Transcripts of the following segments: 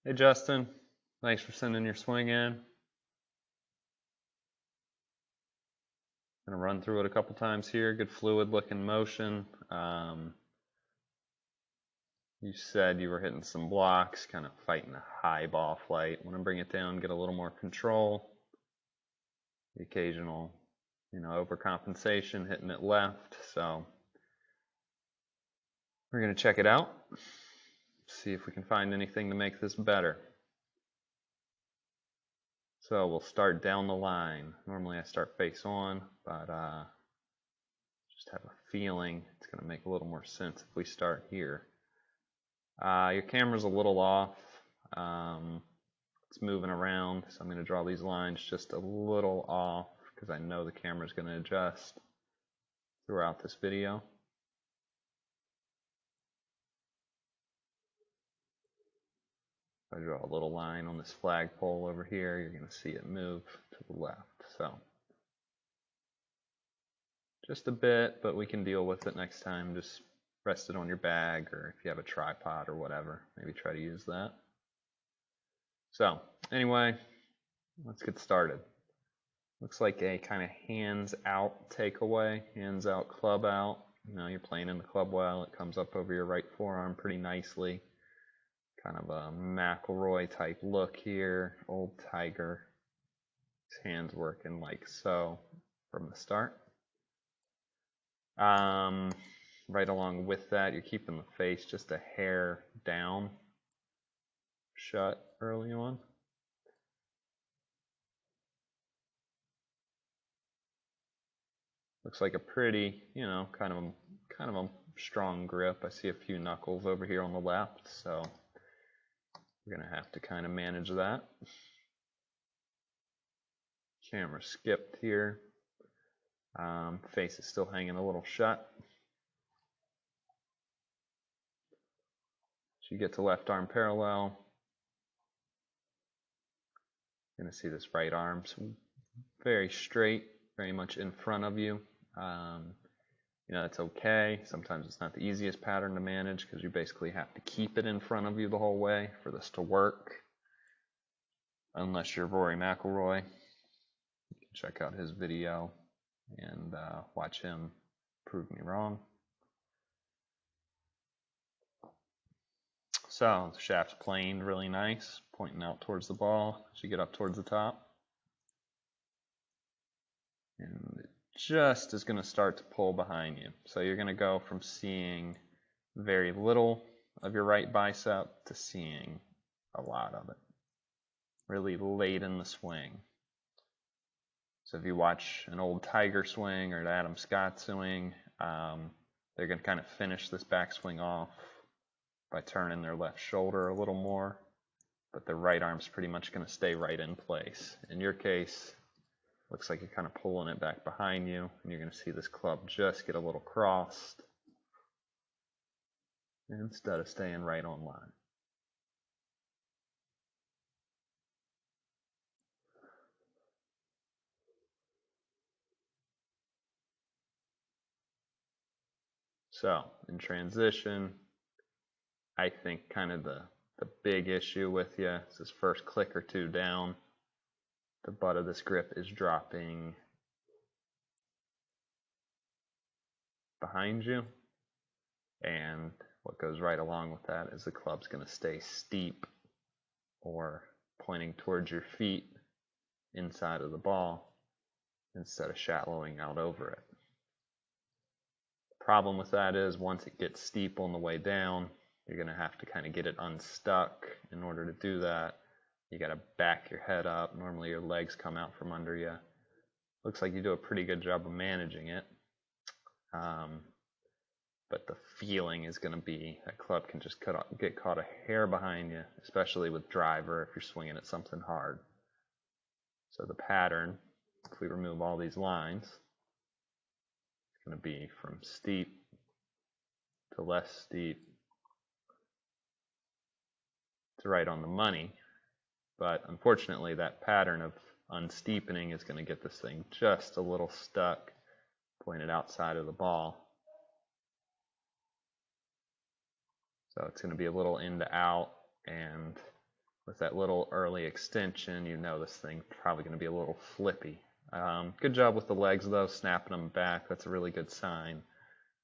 Hey Justin, thanks for sending your swing in. Gonna run through it a couple times here. Good fluid looking motion. You said you were hitting some blocks, kind of fighting a high ball flight. Want to bring it down, get a little more control. The occasional, overcompensation, hitting it left. So we're gonna check it out. See if we can find anything to make this better. So we'll start down the line. Normally I start face on, but just have a feeling it's going to make a little more sense if we start here. Your camera's a little off. It's moving around, so I'm going to draw these lines just a little off because I know the camera's going to adjust throughout this video. If I draw a little line on this flagpole over here, you're going to see it move to the left. So just a bit, but we can deal with it next time. Just rest it on your bag, or if you have a tripod or whatever, maybe try to use that. So anyway, let's get started. Looks like a kind of hands out takeaway, hands out, club out. You're playing in the club well. It comes up over your right forearm pretty nicely. Kind of a McIlroy type look here, old Tiger. His hands working like so from the start. Right along with that, you're keeping the face just a hair down, shut early on. Looks like a pretty, kind of a strong grip. I see a few knuckles over here on the left, so we're gonna have to kind of manage that. Camera skipped here. Face is still hanging a little shut. So you get to left arm parallel. You're gonna see this right arm's very straight, very much in front of you. That's okay. Sometimes it's not the easiest pattern to manage because you basically have to keep it in front of you the whole way for this to work. Unless you're Rory McIlroy, you can check out his video and watch him prove me wrong. So the shaft's planed really nice, pointing out towards the ball as you get up towards the top. And it just is going to start to pull behind you. So you're going to go from seeing very little of your right bicep to seeing a lot of it, really late in the swing. So if you watch an old Tiger swing or an Adam Scott swing, they're going to kind of finish this backswing off by turning their left shoulder a little more, but the right arm's pretty much going to stay right in place. In your case, looks like you're kind of pulling it back behind you, and you're going to see this club just get a little crossed instead of staying right on line. So in transition, I think kind of the big issue with you is this first click or two down. The butt of this grip is dropping behind you, and what goes right along with that is the club's going to stay steep or pointing towards your feet inside of the ball instead of shallowing out over it. The problem with that is once it gets steep on the way down, you're going to have to kind of get it unstuck. In order to do that, you got to back your head up. Normally your legs come out from under you. Looks like you do a pretty good job of managing it. But the feeling is going to be that club can just get caught a hair behind you, especially with driver if you're swinging at something hard. So the pattern, if we remove all these lines, it's going to be from steep to less steep to right on the money. But unfortunately, that pattern of unsteepening is going to get this thing just a little stuck, pointed outside of the ball. So it's going to be a little in to out, and with that little early extension, you know this thing's probably going to be a little flippy. Good job with the legs though, snapping them back. That's a really good sign.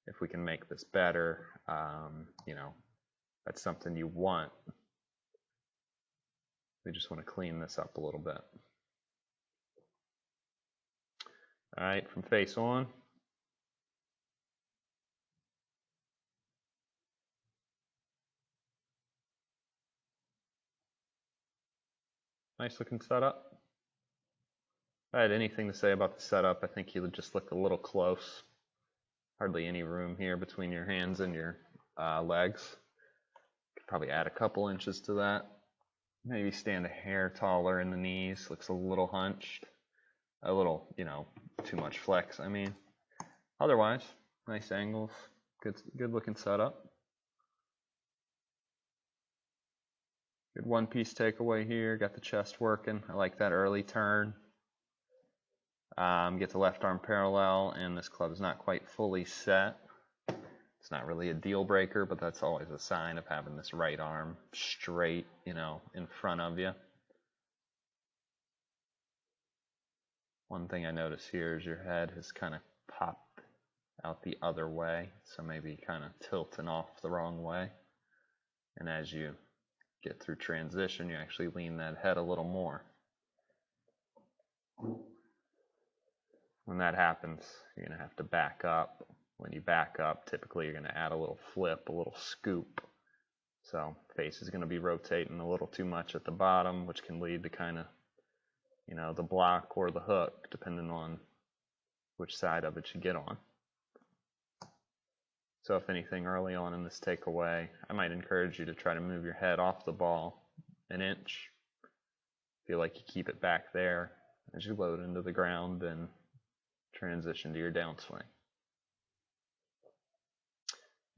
If we can make this better, you know, that's something you want. We just want to clean this up a little bit. All right, from face on. Nice looking setup. If I had anything to say about the setup, I think you would just look a little close. Hardly any room here between your hands and your legs. Could probably add a couple inches to that. Maybe stand a hair taller in the knees. Looks a little hunched. A little, you know, too much flex, I mean. Otherwise, nice angles. Good looking setup. Good one piece takeaway here. Got the chest working. I like that early turn. Get the left arm parallel, and this club is not quite fully set. It's not really a deal breaker, but that's always a sign of having this right arm straight, you know, in front of you. One thing I notice here is your head has kind of popped out the other way, so maybe kind of tilting off the wrong way. And as you get through transition, you actually lean that head a little more. When that happens, you're going to have to back up. When you back up, typically you're going to add a little flip, a little scoop. So face is going to be rotating a little too much at the bottom, which can lead to kind of, you know, the block or the hook, depending on which side of it you get on. So if anything, early on in this takeaway, I might encourage you to try to move your head off the ball an inch. Feel like you keep it back there as you load into the ground and transition to your downswing.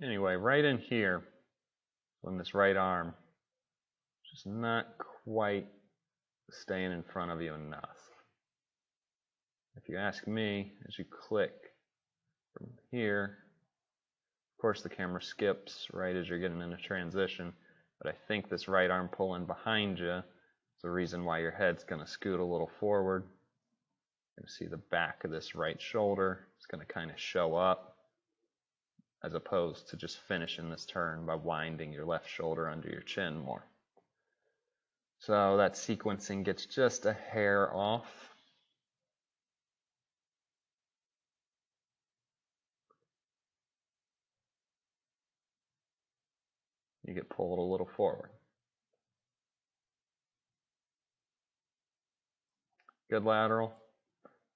Anyway, right in here, when this right arm just not quite staying in front of you enough. If you ask me, as you click from here, of course the camera skips right as you're getting into transition, but I think this right arm pulling behind you is the reason why your head's going to scoot a little forward. You're going to see the back of this right shoulder. It's going to kind of show up, as opposed to just finishing this turn by winding your left shoulder under your chin more. So that sequencing gets just a hair off. You get pulled a little forward. Good lateral.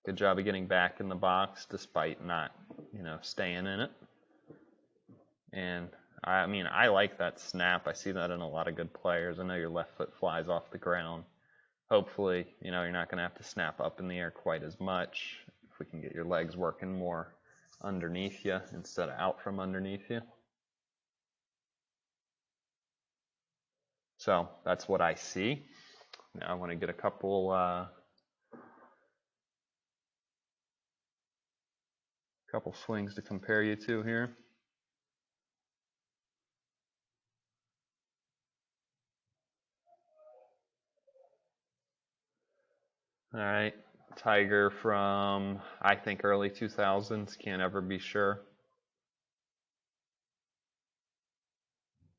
Good job of getting back in the box despite not, you know, staying in it. And I mean, I like that snap. I see that in a lot of good players. I know your left foot flies off the ground. Hopefully, you know, you're not going to have to snap up in the air quite as much. If we can get your legs working more underneath you instead of out from underneath you. So that's what I see. Now I want to get a couple swings to compare you to here. All right, Tiger from, I think, early 2000s, can't ever be sure.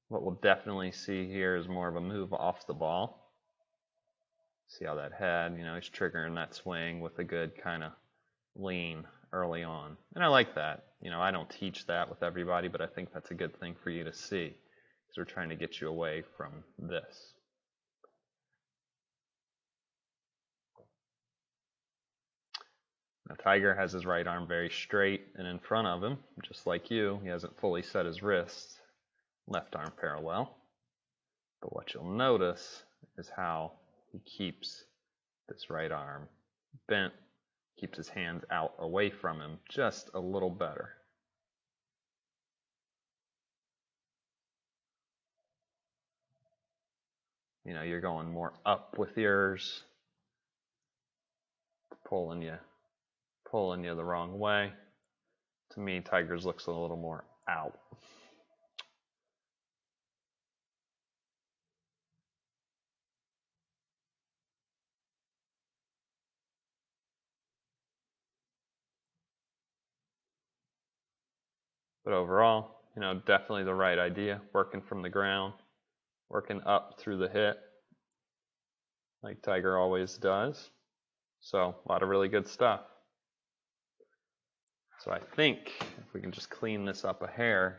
What we'll definitely see here is more of a move off the ball. See how that head, you know, he's triggering that swing with a good kind of lean early on. And I like that. You know, I don't teach that with everybody, but I think that's a good thing for you to see, because we're trying to get you away from this. Now, Tiger has his right arm very straight and in front of him, just like you. He hasn't fully set his wrist. Left arm parallel. But what you'll notice is how he keeps this right arm bent, keeps his hands out away from him just a little better. You know, you're going more up with yours, pulling you the wrong way. To me, Tiger's looks a little more out. But overall, definitely the right idea. Working from the ground, working up through the hit, like Tiger always does. So a lot of really good stuff. So I think if we can just clean this up a hair,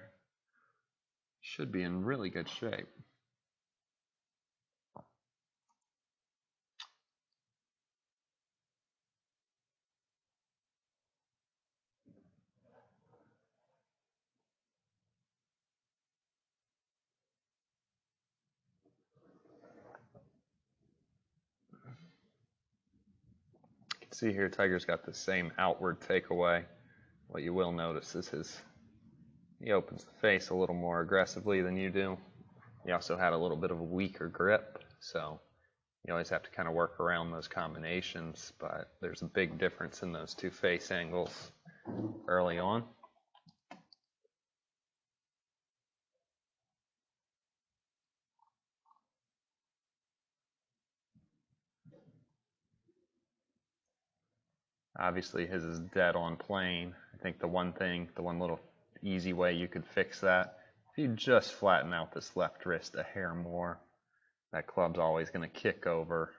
should be in really good shape. You can see here Tiger's got the same outward takeaway. What you will notice is he opens the face a little more aggressively than you do. He also had a little bit of a weaker grip, so you always have to kind of work around those combinations, but there's a big difference in those two face angles early on. Obviously his is dead on plane. I think the one little easy way you could fix that, if you just flatten out this left wrist a hair more, that club's always going to kick over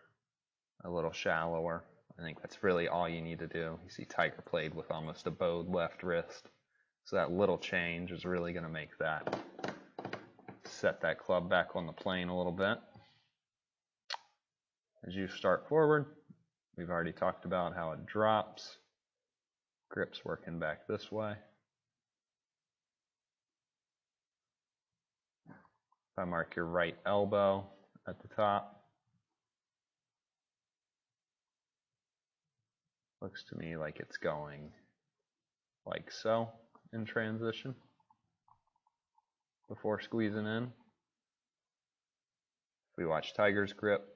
a little shallower. I think that's really all you need to do. You see Tiger played with almost a bowed left wrist, so that little change is really going to make that set that club back on the plane a little bit. As you start forward, we've already talked about how it drops. Grip's working back this way. If I mark your right elbow at the top, looks to me like it's going like so in transition before squeezing in. If we watch Tiger's grip,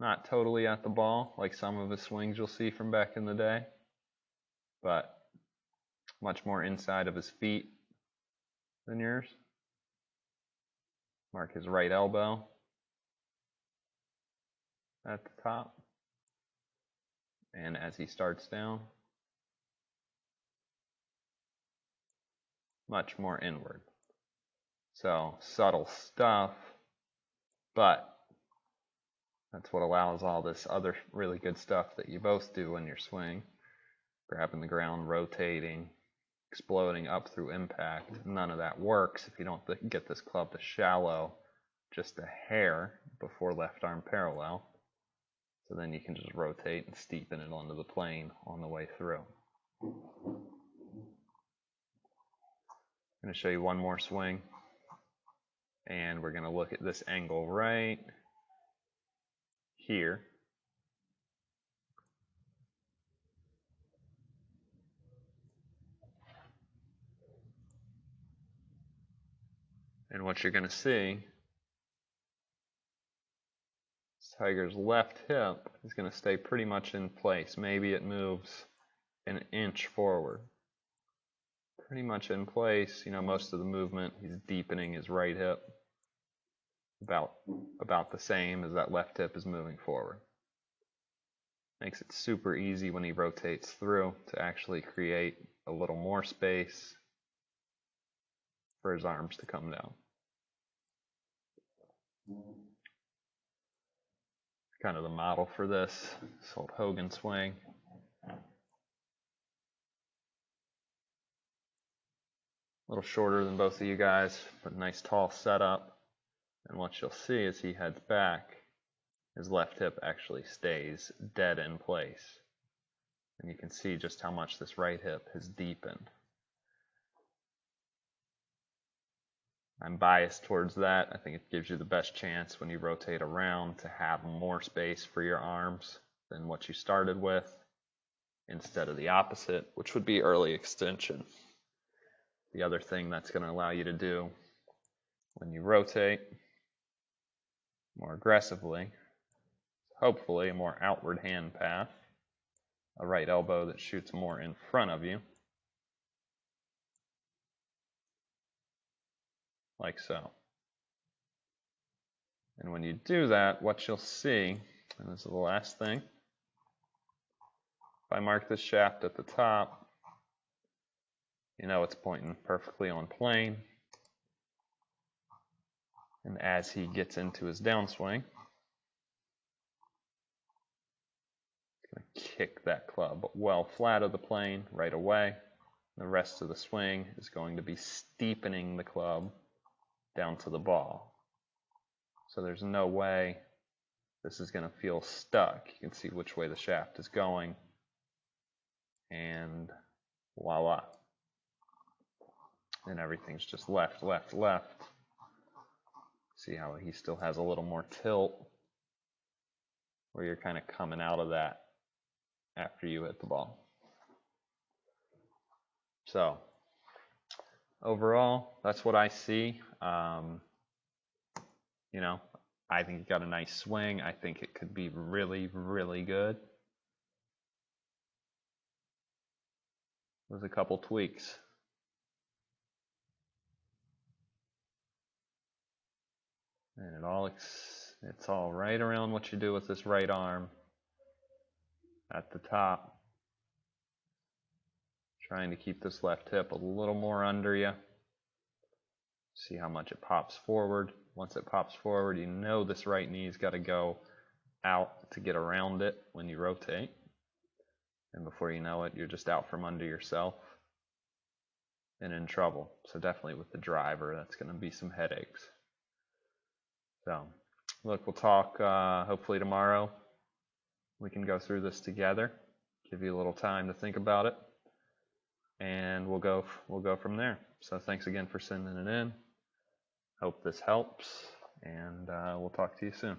not totally at the ball like some of his swings you'll see from back in the day, but much more inside of his feet than yours. Mark his right elbow at the top, and as he starts down, much more inward. So subtle stuff, but that's what allows all this other really good stuff that you both do in your swing. Grabbing the ground, rotating, exploding up through impact. None of that works if you don't get this club to shallow just a hair before left arm parallel. So then you can just rotate and steepen it onto the plane on the way through. I'm going to show you one more swing, and we're going to look at this angle right here. And what you're going to see is Tiger's left hip is going to stay pretty much in place. Maybe it moves an inch forward. Pretty much in place. Most of the movement, he's deepening his right hip about the same as that left hip is moving forward. Makes it super easy when he rotates through to actually create a little more space for his arms to come down. Kind of the model for this old Hogan swing. A little shorter than both of you guys, but nice tall setup. And what you'll see as he heads back, his left hip actually stays dead in place. And you can see just how much this right hip has deepened. I'm biased towards that. I think it gives you the best chance when you rotate around to have more space for your arms than what you started with, instead of the opposite, which would be early extension. The other thing that's going to allow you to do when you rotate more aggressively, hopefully a more outward hand path, a right elbow that shoots more in front of you, like so. And when you do that, what you'll see, and this is the last thing, if I mark this shaft at the top, You know it's pointing perfectly on plane. And as he gets into his downswing, he's going to kick that club well flat of the plane right away. The rest of the swing is going to be steepening the club down to the ball. So there's no way this is going to feel stuck. You can see which way the shaft is going. And voila. And everything's just left, left, left. See how he still has a little more tilt where you're kind of coming out of that after you hit the ball. So overall, that's what I see. You know, I think he got a nice swing. I think it could be really, really good. There's a couple tweaks. And it's all right around what you do with this right arm at the top. Trying to keep this left hip a little more under you. See how much it pops forward. Once it pops forward, you know this right knee's got to go out to get around it when you rotate. And before you know it, you're just out from under yourself and in trouble. So definitely with the driver, that's going to be some headaches. So look, we'll talk hopefully tomorrow. We can go through this together, give you a little time to think about it, and we'll go from there. So thanks again for sending it in. Hope this helps, and we'll talk to you soon.